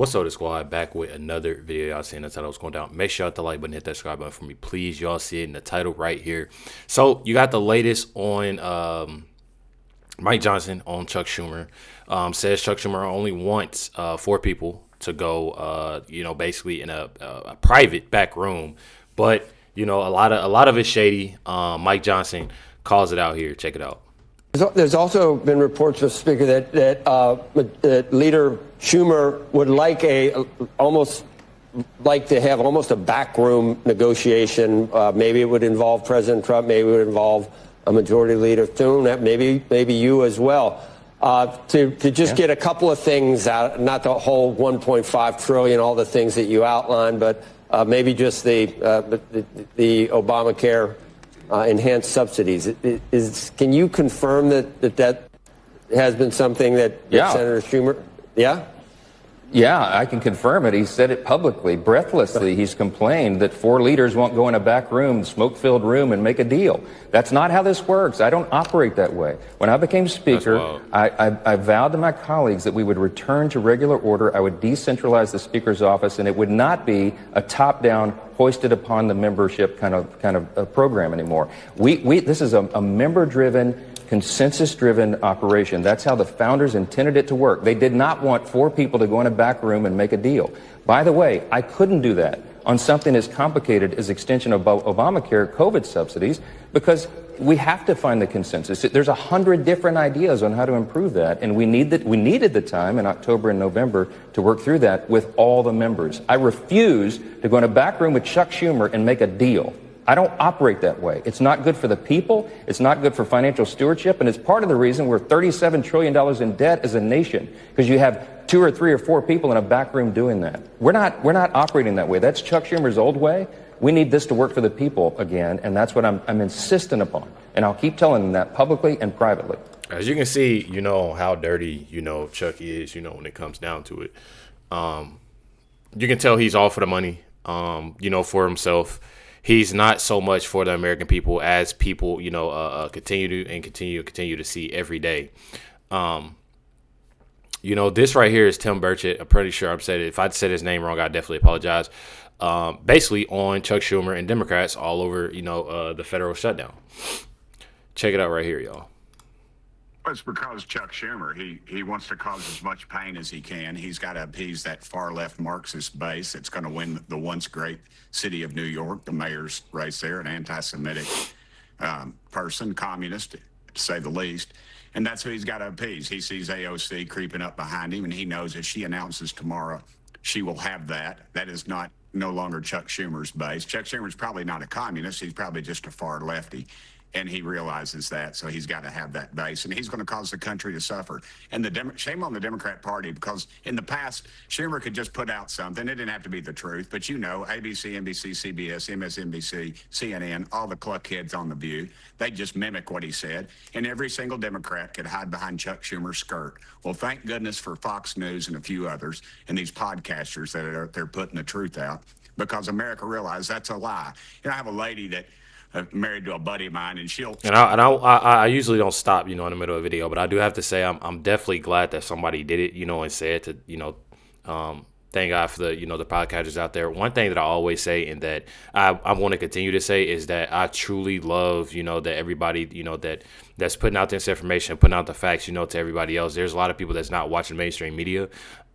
What's up, the squad? Back with another video. Y'all seen the title was going down. Make sure you hit the like button, hit that subscribe button for me, please. Y'all see it in the title right here. So you got the latest on Mike Johnson on Chuck Schumer. Says Chuck Schumer only wants 4 people to go, basically in a private back room. But a lot of it's shady. Mike Johnson calls it out here. Check it out. There's also been reports, Mr. Speaker, that Leader Schumer would almost like to have almost a backroom negotiation. Maybe it would involve President Trump. Maybe it would involve a Majority Leader Thune. Maybe you as well. To just get a couple of things out, not the whole 1.5 trillion, all the things that you outlined, but maybe just the Obamacare. Enhanced subsidies. Can you confirm that has been something that Senator Schumer? Yeah, I can confirm it. He said it publicly, breathlessly. He's complained that 4 leaders won't go in a back room, smoke-filled room, and make a deal. That's not how this works. I don't operate that way. When I became Speaker, I vowed to my colleagues that we would return to regular order. I would decentralize the Speaker's office, and it would not be a top-down, hoisted upon the membership kind of program anymore. This is a member-driven, consensus-driven operation. That's how the founders intended it to work. They did not want 4 people to go in a back room and make a deal. By the way, I couldn't do that on something as complicated as extension of Obamacare COVID subsidies because we have to find the consensus. There's 100 different ideas on how to improve that, and we needed the time in October and November to work through that with all the members. I refuse to go in a back room with Chuck Schumer and make a deal. I don't operate that way. It's not good for the people. It's not good for financial stewardship. And it's part of the reason we're $37 trillion in debt as a nation, because you have 2 or 3 or 4 people in a back room doing that. We're not operating that way. That's Chuck Schumer's old way. We need this to work for the people again. And that's what I'm insistent upon. And I'll keep telling them that publicly and privately. As you can see, how dirty, Chuck is, when it comes down to it. You can tell he's all for the money, for himself. He's not so much for the American people as people, continue to see every day. This right here is Tim Burchett. I'm pretty sure if I said his name wrong, I definitely apologize. Basically on Chuck Schumer and Democrats all over, the federal shutdown. Check it out right here, y'all. Well, it's because Chuck Schumer, he wants to cause as much pain as he can. He's got to appease that far-left Marxist base that's going to win the once great city of New York, the mayor's race there, an anti-Semitic person, communist, to say the least. And that's who he's got to appease. He sees AOC creeping up behind him, and he knows if she announces tomorrow she will have that. That is no longer Chuck Schumer's base. Chuck Schumer's probably not a communist. He's probably just a far lefty. And he realizes that, so he's got to have that base, and he's going to cause the country to suffer. And shame on the Democrat Party, because in the past, Schumer could just put out something. It didn't have to be the truth, but ABC, NBC, CBS, MSNBC, CNN, all the cluckheads on The View, they just mimic what he said, and every single Democrat could hide behind Chuck Schumer's skirt. Well, thank goodness for Fox News and a few others, and these podcasters that are they're putting the truth out, because America realized that's a lie. I have a lady that married to a buddy of mine, and I usually don't stop, in the middle of a video, but I do have to say I'm definitely glad that somebody did it, and said to, thank God for the, the podcasters out there. One thing that I always say, and that I want to continue to say, is that I truly love, that everybody, that's putting out this information, putting out the facts, to everybody else. There's a lot of people that's not watching mainstream media.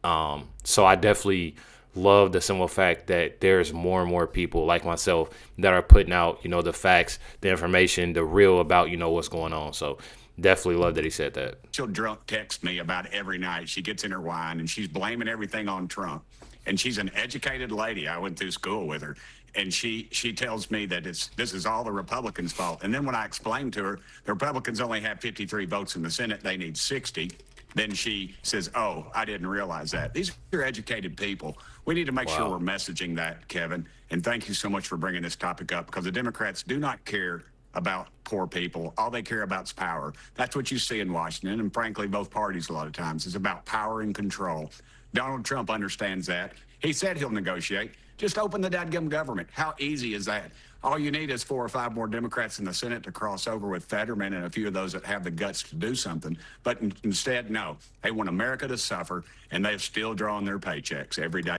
So I definitely love the simple fact that there's more and more people like myself that are putting out, the facts, the information, the real about, what's going on. So definitely love that he said that. She'll drunk text me about every night. She gets in her wine and she's blaming everything on Trump. And she's an educated lady. I went through school with her. And she tells me that this is all the Republicans' fault. And then when I explained to her, the Republicans only have 53 votes in the Senate. They need 60. Then she says, oh, I didn't realize that. These are educated people. We need to make sure we're messaging that, Kevin. And thank you so much for bringing this topic up, because the Democrats do not care about poor people. All they care about is power. That's what you see in Washington. And frankly, both parties a lot of times is about power and control. Donald Trump understands that. He said he'll negotiate. Just open the dadgum government. How easy is that? All you need is 4 or 5 more Democrats in the Senate to cross over with Fetterman and a few of those that have the guts to do something. But instead, no. They want America to suffer, and they're still drawing their paychecks every day.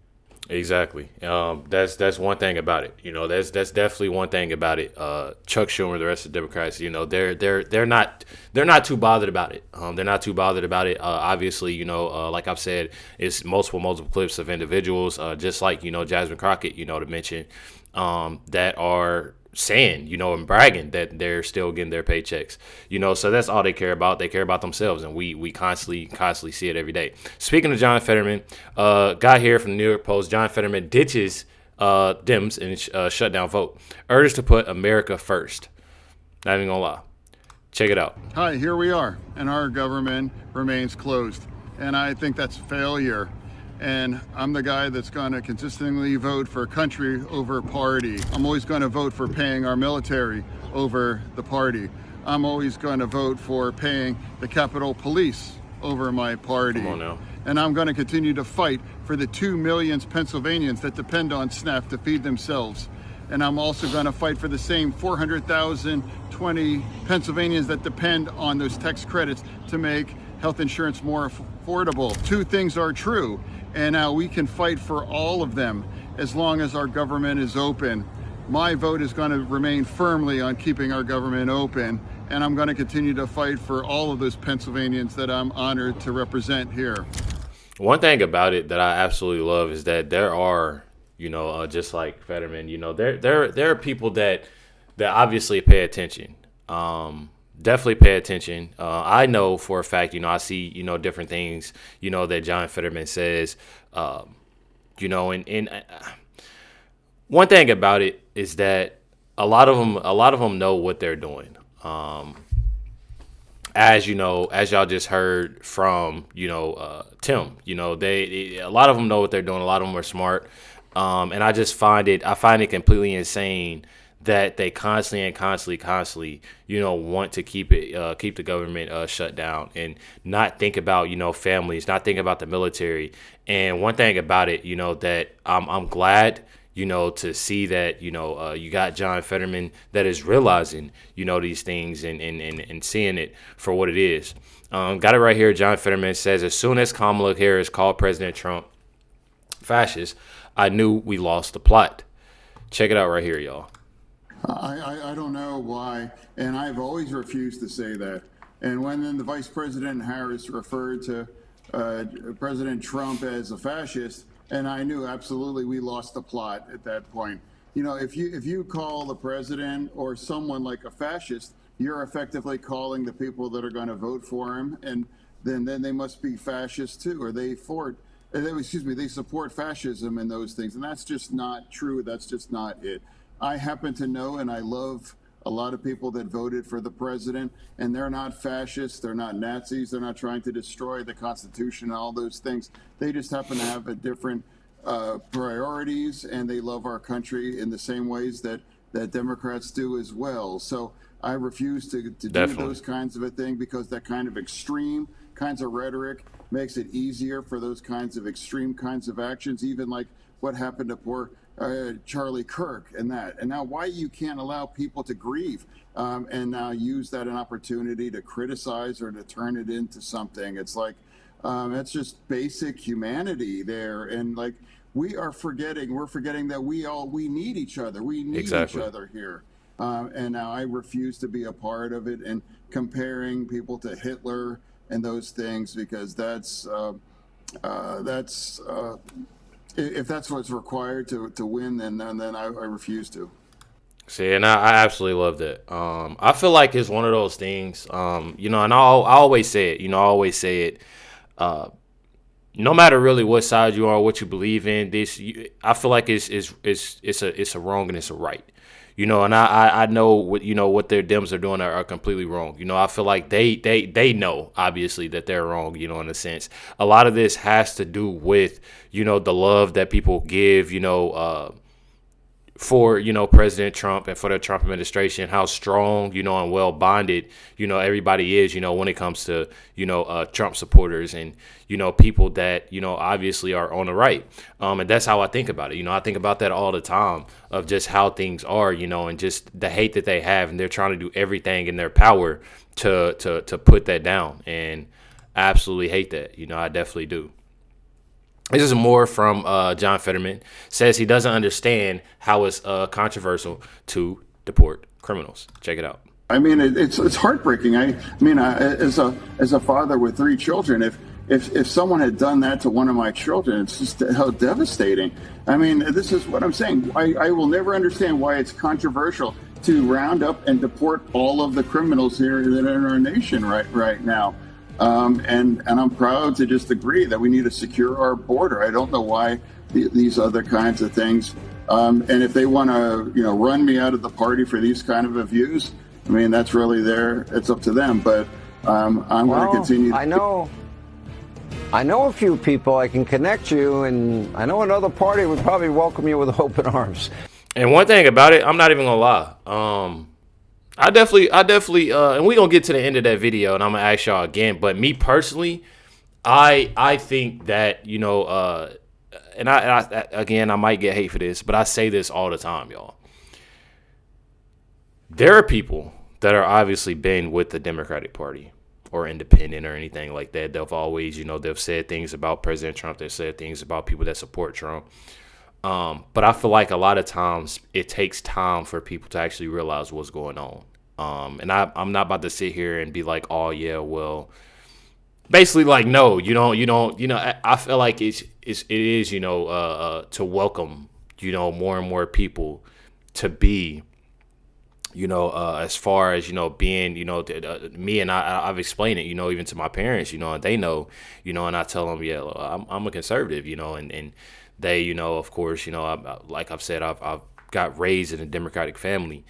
Exactly. That's one thing about it. That's definitely one thing about it. Chuck Schumer, the rest of the Democrats, they're not too bothered about it. They're not too bothered about it. Obviously, like I've said, it's multiple clips of individuals, just like Jasmine Crockett, to mention, that are saying, and bragging that they're still getting their paychecks, so that's all they care about. They care about themselves, and we constantly see it every day. Speaking of John Fetterman, guy here from the New York Post, John Fetterman ditches Dems and shutdown vote, urged to put America first. Not even gonna lie. Check it out. Hi, here we are, and our government remains closed, and I think that's failure. And I'm the guy that's going to consistently vote for country over party. I'm always going to vote for paying our military over the party. I'm always going to vote for paying the Capitol Police over my party. Come on now. And I'm going to continue to fight for the 2 million Pennsylvanians that depend on SNAP to feed themselves. And I'm also going to fight for the same 400,000 Pennsylvanians that depend on those tax credits to make health insurance more affordable. Two things are true. And now we can fight for all of them as long as our government is open. My vote is going to remain firmly on keeping our government open, and I'm going to continue to fight for all of those Pennsylvanians that I'm honored to represent here. One thing about it that I absolutely love is that there are, just like Fetterman, there are people that obviously pay attention. Definitely pay attention. I know for a fact, I see, different things, that John Fetterman says, and one thing about it is that a lot of them know what they're doing. As y'all just heard from, Tim, a lot of them know what they're doing. A lot of them are smart. And I find it completely insane that they constantly, want to keep the government shut down and not think about, families, not think about the military. And one thing about it, that I'm glad, to see that, you got John Fetterman that is realizing, these things and seeing it for what it is. Got it right here. John Fetterman says, as soon as Kamala Harris called President Trump fascist, I knew we lost the plot. Check it out right here, y'all. I don't know why, and I've always refused to say that. And when then the Vice President Harris referred to President Trump as a fascist, and I knew absolutely we lost the plot at that point. If you call the president or someone like a fascist, you're effectively calling the people that are going to vote for him, and then they must be fascists too, or they support fascism and those things, and that's just not true. That's just not it. I happen to know, and I love a lot of people that voted for the president, and they're not fascists, they're not Nazis, they're not trying to destroy the Constitution and all those things. They just happen to have a different priorities, and they love our country in the same ways that Democrats do as well. So I refuse to do those kinds of a thing, because that kind of extreme kinds of rhetoric makes it easier for those kinds of extreme kinds of actions, even like what happened to poor Charlie Kirk and that. And now why you can't allow people to grieve and now use that an opportunity to criticize or to turn it into something. It's like, it's just basic humanity there. And like, we're forgetting that we need each other. We need each other here. And now I refuse to be a part of it and comparing people to Hitler and those things, because if that's what's required to win, then I refuse to. See, and I absolutely love that. I feel like it's one of those things, and I always say it, no matter really what side you are, or what you believe in, I feel like it's a wrong and it's a right. And I know what their Dems are doing are completely wrong. I feel like they know, obviously, that they're wrong, in a sense. A lot of this has to do with, the love that people give, for, President Trump and for the Trump administration, how strong, and well bonded, everybody is, when it comes to, Trump supporters and, people that, obviously are on the right. And that's how I think about it. I think about that all the time of just how things are, and just the hate that they have. And they're trying to do everything in their power to put that down. And I absolutely hate that. I definitely do. This is more from John Fetterman. Says he doesn't understand how it's controversial to deport criminals. Check it out. I mean, it's heartbreaking. I mean, as a father with 3 children, if someone had done that to one of my children, it's just how devastating. I mean, this is what I'm saying. I will never understand why it's controversial to round up and deport all of the criminals here that are in our nation right now. And I'm proud to just agree that we need to secure our border. I don't know why these other kinds of things. And if they want to, run me out of the party for these kind of views, I mean, that's really it's up to them. But I'm going to continue. I know a few people. I can connect you, and I know another party would probably welcome you with open arms. And one thing about it, I'm not even gonna lie. I definitely, and we're going to get to the end of that video, and I'm going to ask y'all again. But me personally, I think that, and I might get hate for this, but I say this all the time, y'all. There are people that are obviously been with the Democratic Party or independent or anything like that. They've always, they've said things about President Trump. They've said things about people that support Trump. But I feel like a lot of times it takes time for people to actually realize what's going on. And I'm not about to sit here and be like, oh yeah, well, basically like, no, you don't, I feel like it is, to welcome, more and more people to be, as far as, being, me and I've explained it, even to my parents, and they know, and I tell them, yeah, I'm a conservative, and they, of course, like I've said, I've got raised in a Democratic family.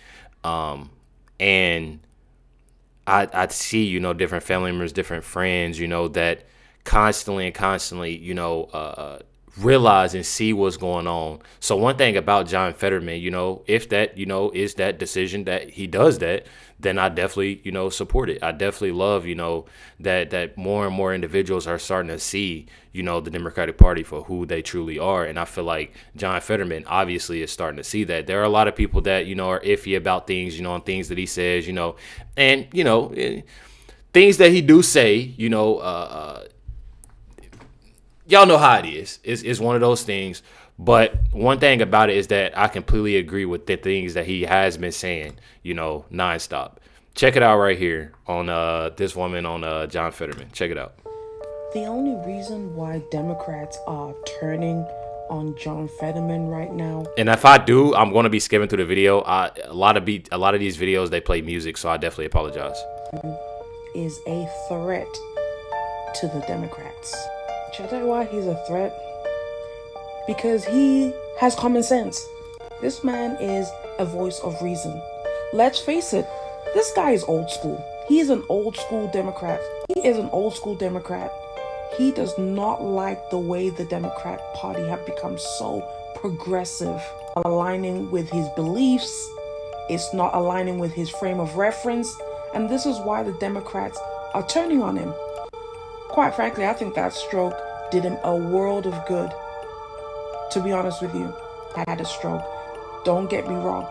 And I see, different family members, different friends, that constantly, realize and see what's going on. So one thing about John Fetterman, if that, is that decision that he does that, then I definitely, support it. I definitely love, that more and more individuals are starting to see, the Democratic Party for who they truly are. And I feel like John Fetterman obviously is starting to see that. There are a lot of people that, are iffy about things, and things that he says, and, things that he do say, y'all know how it is. It's one of those things. But one thing about it is that I completely agree with the things that he has been saying, nonstop. Check it out right here on this woman on John Fetterman. Check it out. The only reason why Democrats are turning on John Fetterman right now. And if I do, I'm going to be skipping through the video. A lot of these videos, they play music, so I definitely apologize. Is a threat to the Democrats. Should I tell you why he's a threat? Because he has common sense. This man is a voice of reason. Let's face it, this guy is old school. He is an old school Democrat. He does not like the way the Democrat Party have become so progressive, aligning with his beliefs. It's not aligning with his frame of reference. And this is why the Democrats are turning on him. Quite frankly, I think that stroke did him a world of good. To be honest with you, I had a stroke. Don't get me wrong.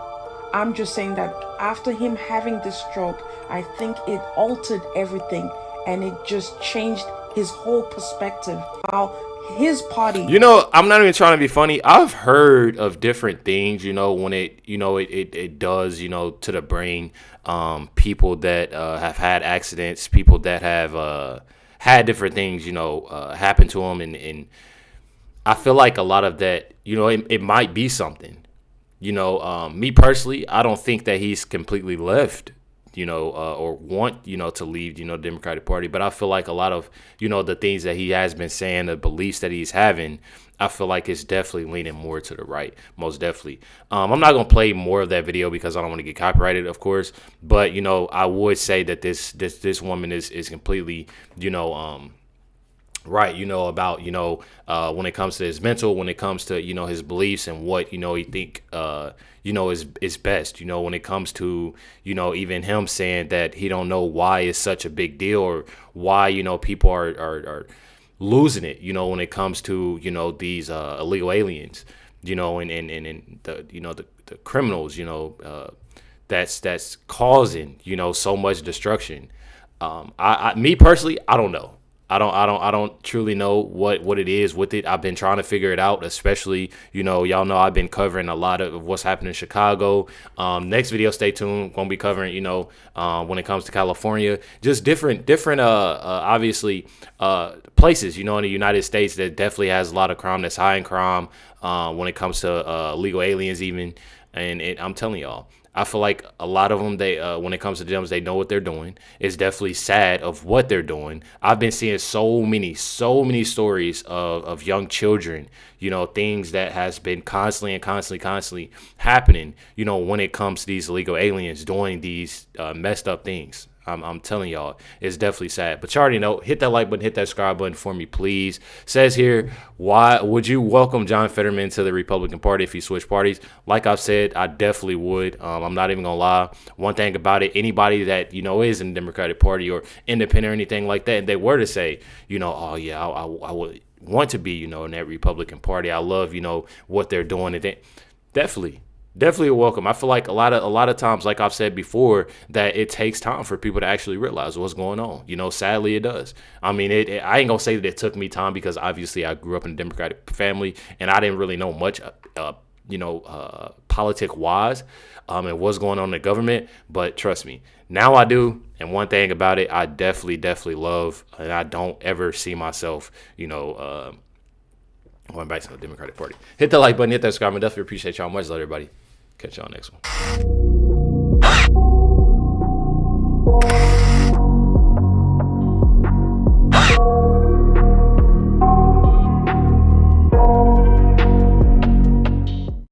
I'm just saying that after him having this stroke, I think it altered everything and it just changed his whole perspective. How his party. I'm not even trying to be funny. I've heard of different things, when it does, to the brain. People that have had accidents, people that have had different things, happen to them. And I feel like a lot of that, it might be something. Me personally, I don't think that he's completely left, or want, to leave, the Democratic Party. But I feel like a lot of, the things that he has been saying, the beliefs that he's having, I feel like it's definitely leaning more to the right, most definitely. I'm not going to play more of that video because I don't want to get copyrighted, of course. But, I would say that this woman is completely, right, about, when it comes to his mental, when it comes to, his beliefs and what, he think, is best, when it comes to, even him saying that he don't know why it's such a big deal, or why, people are losing it, when it comes to, these illegal aliens, and the, the criminals, that's causing, so much destruction. Me personally, I don't know. I don't truly know what it is with it. I've been trying to figure it out, especially, y'all know I've been covering a lot of what's happening in Chicago. Next video, stay tuned. Gonna be covering, when it comes to California, just different, obviously, places, in the United States that definitely has a lot of crime, that's high in crime, when it comes to, illegal aliens even. And I'm telling y'all, I feel like a lot of them, they when it comes to them, they know what they're doing. It's definitely sad of what they're doing. I've been seeing so many stories of young children, things that has been constantly happening, when it comes to these illegal aliens doing these messed up things. I'm telling y'all, it's definitely sad. But you already know, hit that like button, hit that subscribe button for me, please. Says here, why would you welcome John Fetterman to the Republican Party if he switched parties? Like I've said, I definitely would. I'm not even gonna lie. One thing about it, anybody that is in the Democratic Party or independent or anything like that, and they were to say, oh yeah, I would want to be, in that Republican Party. I love, what they're doing, and definitely welcome. I feel like a lot of times, like I've said before, that it takes time for people to actually realize what's going on. Sadly, it does. I mean, I ain't gonna say that it took me time, because obviously I grew up in a Democratic family and I didn't really know much, politic wise, and what's going on in the government. But trust me, now I do. And one thing about it, I definitely love, and I don't ever see myself, going back to the Democratic Party. Hit the like button, hit that subscribe. I definitely appreciate y'all. Much love, everybody. Catch y'all next one.